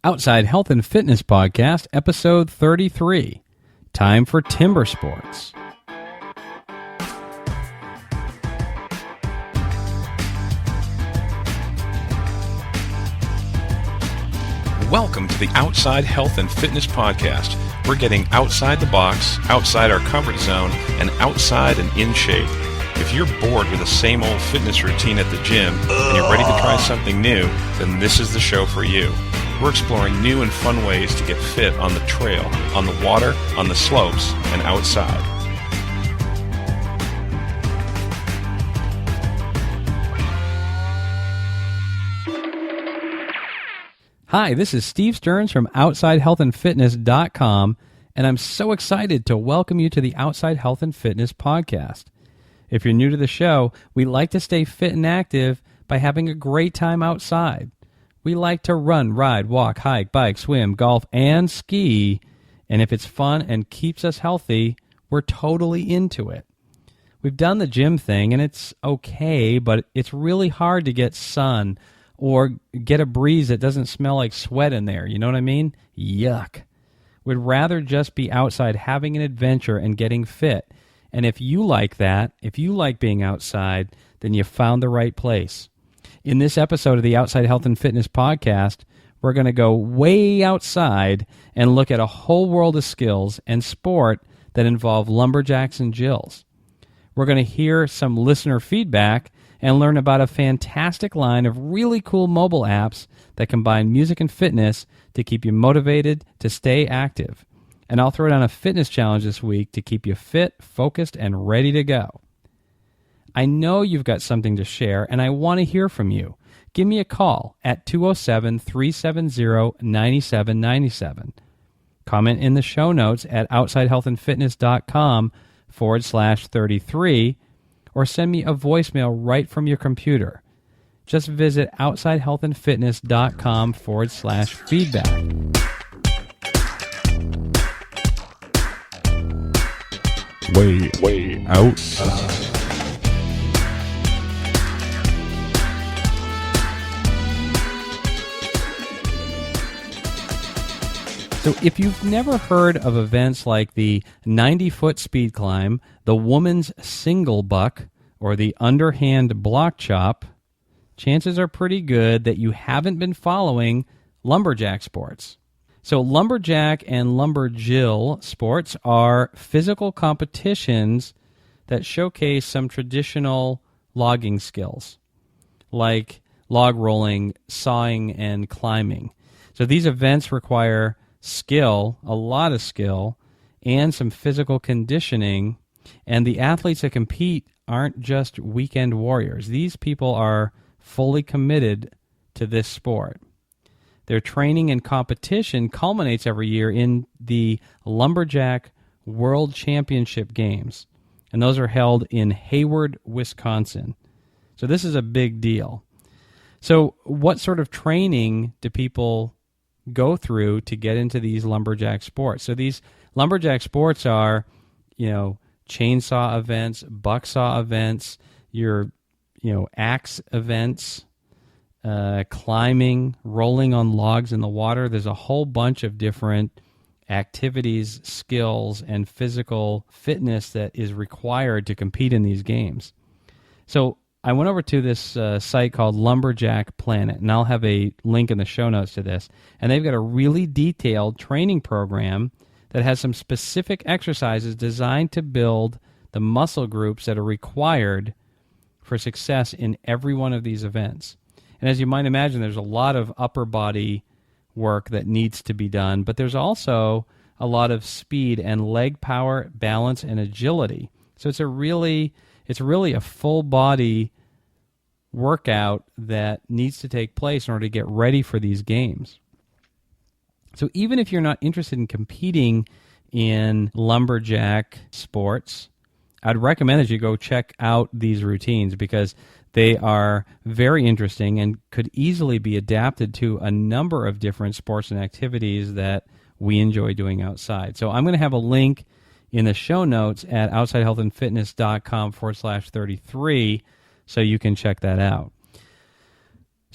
Outside Health and Fitness Podcast, Episode 33. Time for Timbersports. Welcome to the Outside Health and Fitness Podcast. We're getting outside the box, outside our comfort zone, and outside and in shape. If you're bored with the same old fitness routine at the gym and you're ready to try something new, then this is the show for you. We're exploring new and fun ways to get fit on the trail, on the water, on the slopes, and outside. Hi, this is Steve Stearns from OutsideHealthAndFitness.com, and I'm so excited to welcome you to the Outside Health and Fitness Podcast. If you're new to the show, we like to stay fit and active by having a great time outside. We like to run, ride, walk, hike, bike, swim, golf, and ski, and if it's fun and keeps us healthy, we're totally into it. We've done the gym thing, and it's okay, but it's really hard to get sun or get a breeze that doesn't smell like sweat in there. You know what I mean? Yuck. We'd rather just be outside having an adventure and getting fit. And if you like that, if you like being outside, then you found the right place. In this episode of the Outside Health and Fitness Podcast, we're going to go way outside and look at a whole world of skills and sport that involve lumberjacks and Jills. We're going to hear some listener feedback and learn about a fantastic line of really cool mobile apps that combine music and fitness to keep you motivated to stay active. And I'll throw down a fitness challenge this week to keep you fit, focused, and ready to go. I know you've got something to share, and I want to hear from you. Give me a call at 207-370-9797. Comment in the show notes at outsidehealthandfitness.com/33, or send me a voicemail right from your computer. Just visit outsidehealthandfitness.com/feedback. Way outside. So if you've never heard of events like the 90-foot speed climb, the woman's single buck, or the underhand block chop, chances are pretty good that you haven't been following lumberjack sports. So lumberjack and lumberjill sports are physical competitions that showcase some traditional logging skills, like log rolling, sawing, and climbing. So these events require skill, a lot of skill, and some physical conditioning, and the athletes that compete aren't just weekend warriors. These people are fully committed to this sport. Their training and competition culminates every year in the Lumberjack World Championship Games, and those are held in Hayward, Wisconsin. So this is a big deal. So what sort of training do people go through to get into these lumberjack sports? So these lumberjack sports are, chainsaw events, bucksaw events, your, axe events, climbing, rolling on logs in the water. There's a whole bunch of different activities, skills, and physical fitness that is required to compete in these games. So I went over to this site called Lumberjack Planet, and I'll have a link in the show notes to this. And they've got a really detailed training program that has some specific exercises designed to build the muscle groups that are required for success in every one of these events. And as you might imagine, there's a lot of upper body work that needs to be done, but there's also a lot of speed and leg power, balance, and agility. So it's really a full body workout that needs to take place in order to get ready for these games. So even if you're not interested in competing in lumberjack sports, I'd recommend that you go check out these routines because they are very interesting and could easily be adapted to a number of different sports and activities that we enjoy doing outside. So I'm going to have a link in the show notes at outsidehealthandfitness.com/33 so you can check that out.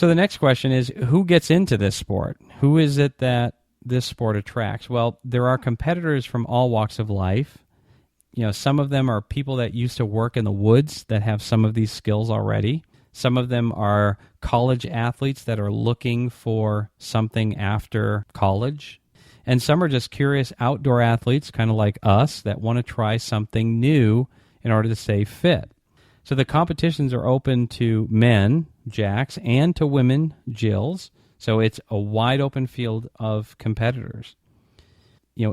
So the next question is, who gets into this sport? Who is it that this sport attracts? Well, there are competitors from all walks of life. Some of them are people that used to work in the woods that have some of these skills already. Some of them are college athletes that are looking for something after college. And some are just curious outdoor athletes, kind of like us, that want to try something new in order to stay fit. So the competitions are open to men, Jacks, and to women, Jills. So it's a wide open field of competitors.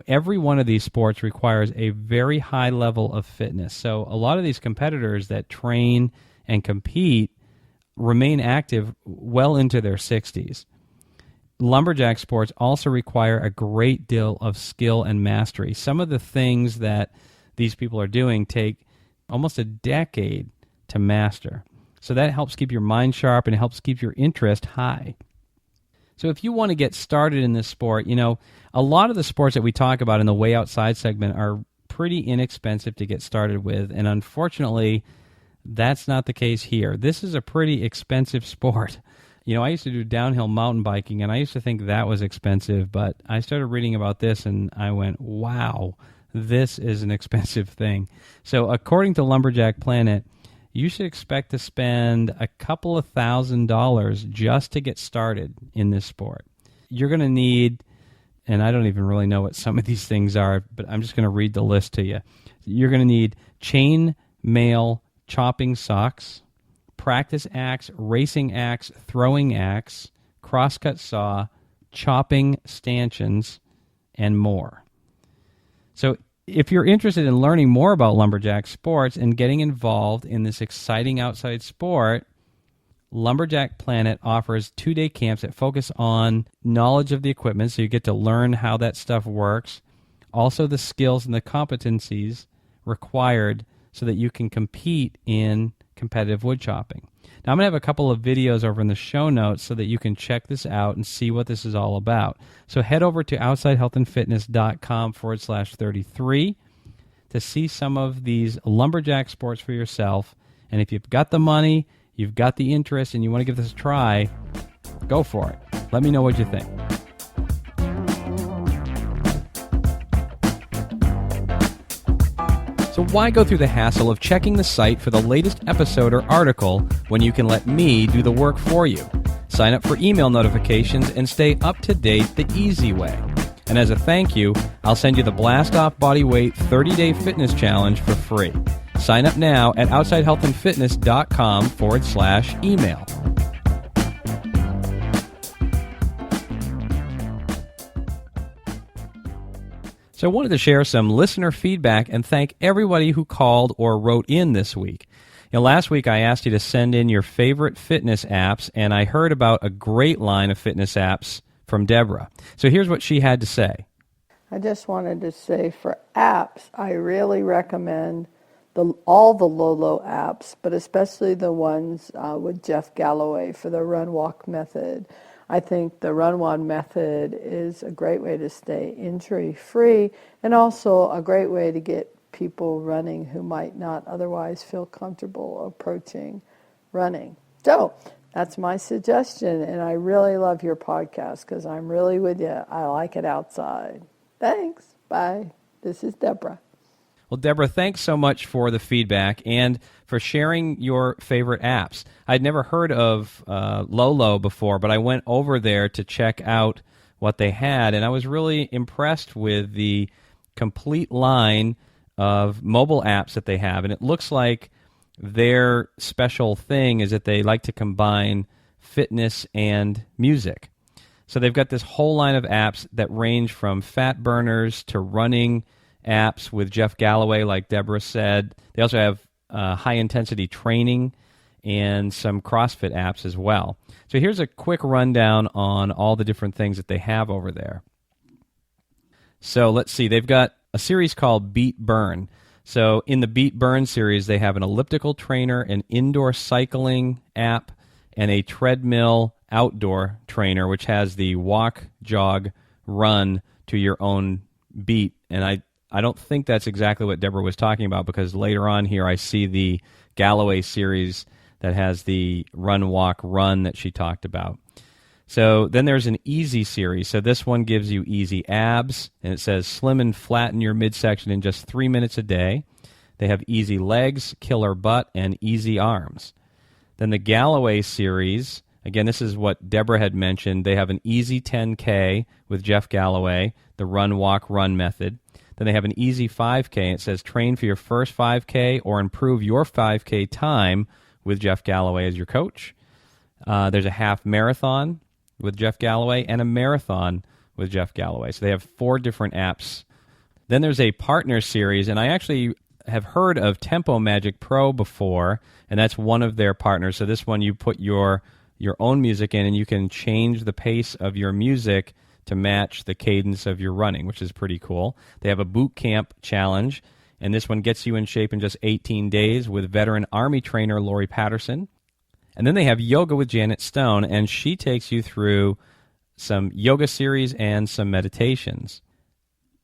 Every one of these sports requires a very high level of fitness. So a lot of these competitors that train and compete remain active well into their 60s. Lumberjack sports also require a great deal of skill and mastery. Some of the things that these people are doing take almost a decade to master. So that helps keep your mind sharp and it helps keep your interest high. So if you want to get started in this sport, a lot of the sports that we talk about in the Way Outside segment are pretty inexpensive to get started with, and unfortunately, that's not the case here. This is a pretty expensive sport. I used to do downhill mountain biking, and I used to think that was expensive, but I started reading about this, and I went, wow, this is an expensive thing. So according to Lumberjack Planet, you should expect to spend a couple of $1,000s just to get started in this sport. You're going to need, and I don't even really know what some of these things are, but I'm just going to read the list to you. You're going to need chain mail chopping socks, practice axe, racing axe, throwing axe, crosscut saw, chopping stanchions, and more. So if you're interested in learning more about lumberjack sports and getting involved in this exciting outside sport, Lumberjack Planet offers 2-day camps that focus on knowledge of the equipment, so you get to learn how that stuff works, also the skills and the competencies required so that you can compete in competitive wood chopping. Now, I'm going to have a couple of videos over in the show notes so that you can check this out and see what this is all about. So head over to outsidehealthandfitness.com/33 to see some of these lumberjack sports for yourself. And if you've got the money, you've got the interest, and you want to give this a try, go for it. Let me know what you think. So why go through the hassle of checking the site for the latest episode or article when you can let me do the work for you? Sign up for email notifications and stay up to date the easy way. And as a thank you, I'll send you the Blast Off Bodyweight 30-Day Fitness Challenge for free. Sign up now at outsidehealthandfitness.com/email. So I wanted to share some listener feedback and thank everybody who called or wrote in this week. Last week I asked you to send in your favorite fitness apps, and I heard about a great line of fitness apps from Deborah. So here's what she had to say. I just wanted to say for apps, I really recommend all the Lolo apps, but especially the ones with Jeff Galloway for the run-walk method. I think the run-walk method is a great way to stay injury-free and also a great way to get people running who might not otherwise feel comfortable approaching running. So that's my suggestion, and I really love your podcast because I'm really with you. I like it outside. Thanks. Bye. This is Deborah. Well, Deborah, thanks so much for the feedback and for sharing your favorite apps. I'd never heard of Lolo before, but I went over there to check out what they had, and I was really impressed with the complete line of mobile apps that they have. And it looks like their special thing is that they like to combine fitness and music. So they've got this whole line of apps that range from fat burners to running apps with Jeff Galloway, like Deborah said. They also have high-intensity training and some CrossFit apps as well. So here's a quick rundown on all the different things that they have over there. So let's see. They've got a series called Beat Burn. So in the Beat Burn series, they have an elliptical trainer, an indoor cycling app, and a treadmill outdoor trainer, which has the walk, jog, run to your own beat. And I don't think that's exactly what Deborah was talking about, because later on here I see the Galloway series that has the run, walk, run that she talked about. So then there's an easy series. So this one gives you easy abs, and it says slim and flatten your midsection in just 3 minutes a day. They have easy legs, killer butt, and easy arms. Then the Galloway series, again, this is what Deborah had mentioned. They have an easy 10K with Jeff Galloway, the run, walk, run method. Then they have an easy 5K, and it says train for your first 5K or improve your 5K time with Jeff Galloway as your coach. There's a half marathon with Jeff Galloway and a marathon with Jeff Galloway. So they have 4 different apps. Then there's a partner series, and I actually have heard of Tempo Magic Pro before, and that's one of their partners. So this one, you put your own music in, and you can change the pace of your music to match the cadence of your running, which is pretty cool. They have a boot camp challenge, and this one gets you in shape in just 18 days with veteran Army trainer Lori Patterson. And then they have yoga with Janet Stone, and she takes you through some yoga series and some meditations.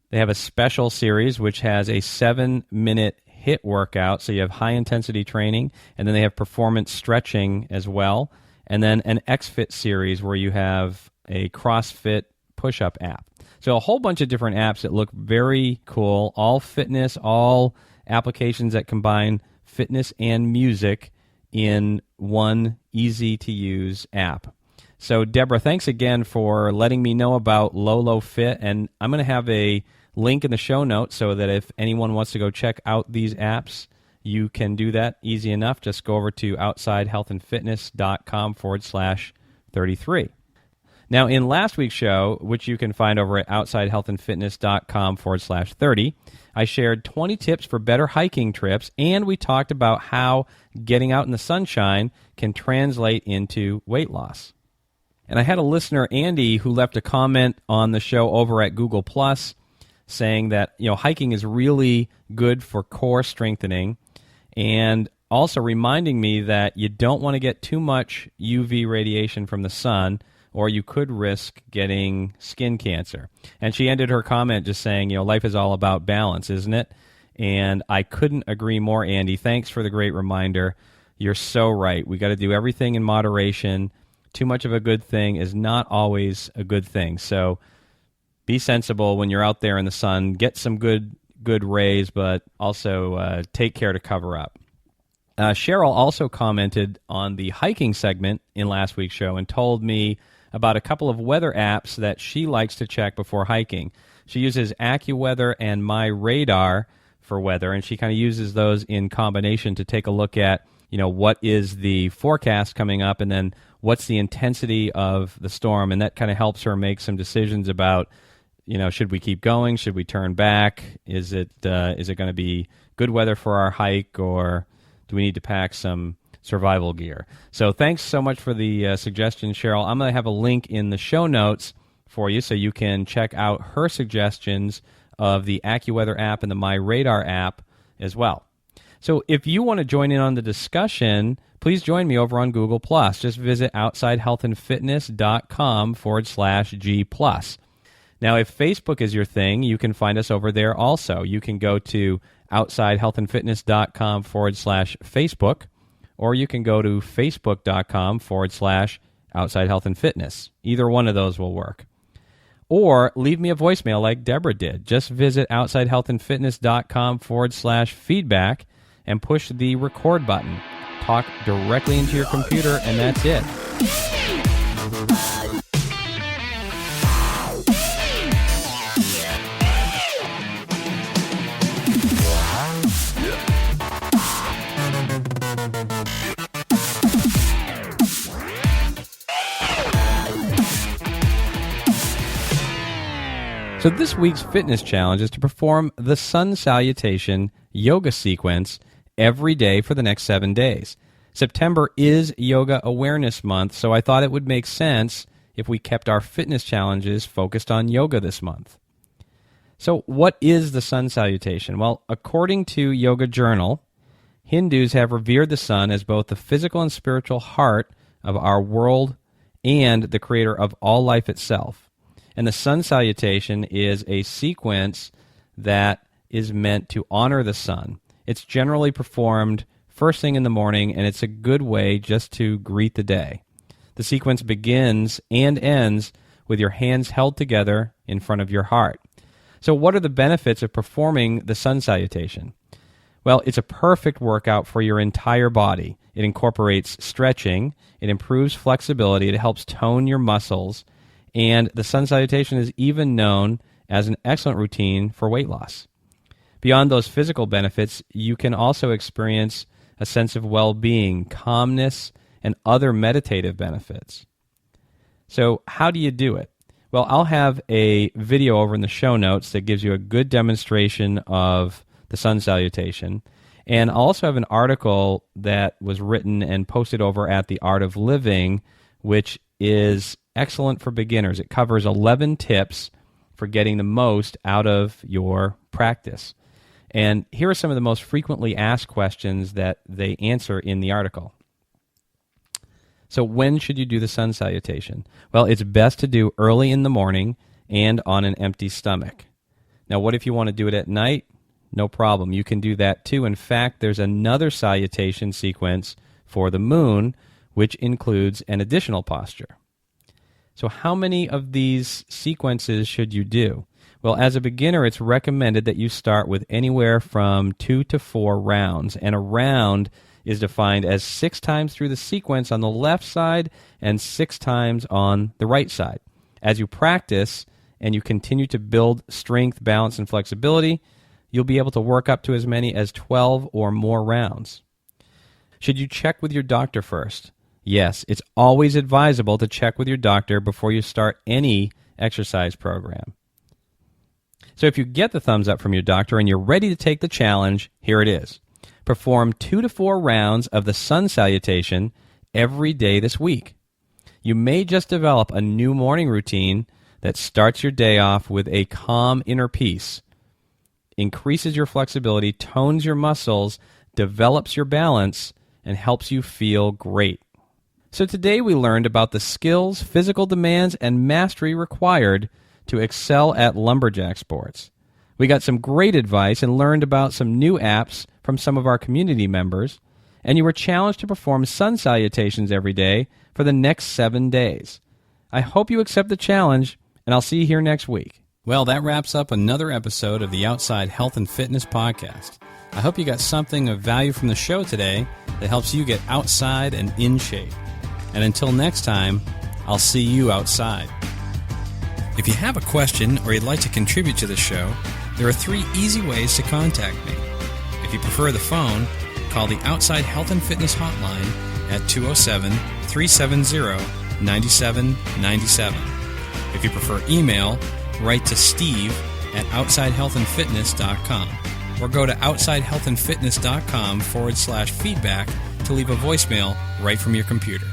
They have a special series which has a 7-minute HIIT workout, so you have high-intensity training, and then they have performance stretching as well, and then an XFit series where you have a CrossFit push-up app. So a whole bunch of different apps that look very cool, all fitness, all applications that combine fitness and music in one easy-to-use app. So, Deborah, thanks again for letting me know about Lolo Fit, and I'm going to have a link in the show notes so that if anyone wants to go check out these apps, you can do that easy enough. Just go over to outsidehealthandfitness.com/33. Now, in last week's show, which you can find over at outsidehealthandfitness.com/30, I shared 20 tips for better hiking trips, and we talked about how getting out in the sunshine can translate into weight loss. And I had a listener, Andy, who left a comment on the show over at Google+, saying that, hiking is really good for core strengthening, and also reminding me that you don't want to get too much UV radiation from the sun, or you could risk getting skin cancer. And she ended her comment just saying, life is all about balance, isn't it? And I couldn't agree more, Andy. Thanks for the great reminder. You're so right. We got to do everything in moderation. Too much of a good thing is not always a good thing. So be sensible when you're out there in the sun. Get some good rays, but also take care to cover up. Cheryl also commented on the hiking segment in last week's show and told me about a couple of weather apps that she likes to check before hiking. She uses AccuWeather and My Radar for weather, and she kind of uses those in combination to take a look at, what is the forecast coming up, and then what's the intensity of the storm, and that kind of helps her make some decisions about, should we keep going? Should we turn back? Is it going to be good weather for our hike, or do we need to pack some survival gear? So thanks so much for the suggestion, Cheryl. I'm going to have a link in the show notes for you so you can check out her suggestions of the AccuWeather app and the My Radar app as well. So if you want to join in on the discussion, please join me over on Google+. Just visit outsidehealthandfitness.com/G+. Now, if Facebook is your thing, you can find us over there also. You can go to outsidehealthandfitness.com/Facebook, or you can go to facebook.com/outsidehealthandfitness. Either one of those will work. Or leave me a voicemail like Deborah did. Just visit outsidehealthandfitness.com/feedback and push the record button. Talk directly into your computer, and that's it. So this week's fitness challenge is to perform the sun salutation yoga sequence every day for the next 7 days. September is Yoga Awareness Month, so I thought it would make sense if we kept our fitness challenges focused on yoga this month. So what is the sun salutation? Well, according to Yoga Journal, Hindus have revered the sun as both the physical and spiritual heart of our world and the creator of all life itself. And the sun salutation is a sequence that is meant to honor the sun. It's generally performed first thing in the morning, and it's a good way just to greet the day. The sequence begins and ends with your hands held together in front of your heart. So what are the benefits of performing the sun salutation? Well, it's a perfect workout for your entire body. It incorporates stretching, it improves flexibility, it helps tone your muscles, and the sun salutation is even known as an excellent routine for weight loss. Beyond those physical benefits, you can also experience a sense of well-being, calmness, and other meditative benefits. So how do you do it? Well, I'll have a video over in the show notes that gives you a good demonstration of the sun salutation. And I'll also have an article that was written and posted over at The Art of Living, which is excellent for beginners. It covers 11 tips for getting the most out of your practice. And here are some of the most frequently asked questions that they answer in the article. So when should you do the sun salutation? Well, it's best to do early in the morning and on an empty stomach. Now, what if you want to do it at night? No problem. You can do that too. In fact, there's another salutation sequence for the moon, which includes an additional posture. So how many of these sequences should you do? Well, as a beginner, it's recommended that you start with anywhere from 2 to 4 rounds, and a round is defined as 6 times through the sequence on the left side and 6 times on the right side. As you practice and you continue to build strength, balance, and flexibility, you'll be able to work up to as many as 12 or more rounds. Should you check with your doctor first? Yes, it's always advisable to check with your doctor before you start any exercise program. So if you get the thumbs up from your doctor and you're ready to take the challenge, here it is. Perform 2 to 4 rounds of the sun salutation every day this week. You may just develop a new morning routine that starts your day off with a calm inner peace, increases your flexibility, tones your muscles, develops your balance, and helps you feel great. So today we learned about the skills, physical demands, and mastery required to excel at lumberjack sports. We got some great advice and learned about some new apps from some of our community members, and you were challenged to perform sun salutations every day for the next 7 days. I hope you accept the challenge, and I'll see you here next week. Well, that wraps up another episode of the Outside Health and Fitness Podcast. I hope you got something of value from the show today that helps you get outside and in shape. And until next time, I'll see you outside. If you have a question or you'd like to contribute to the show, there are 3 easy ways to contact me. If you prefer the phone, call the Outside Health and Fitness Hotline at 207-370-9797. If you prefer email, write to steve@outsidehealthandfitness.com or go to outsidehealthandfitness.com/feedback to leave a voicemail right from your computer.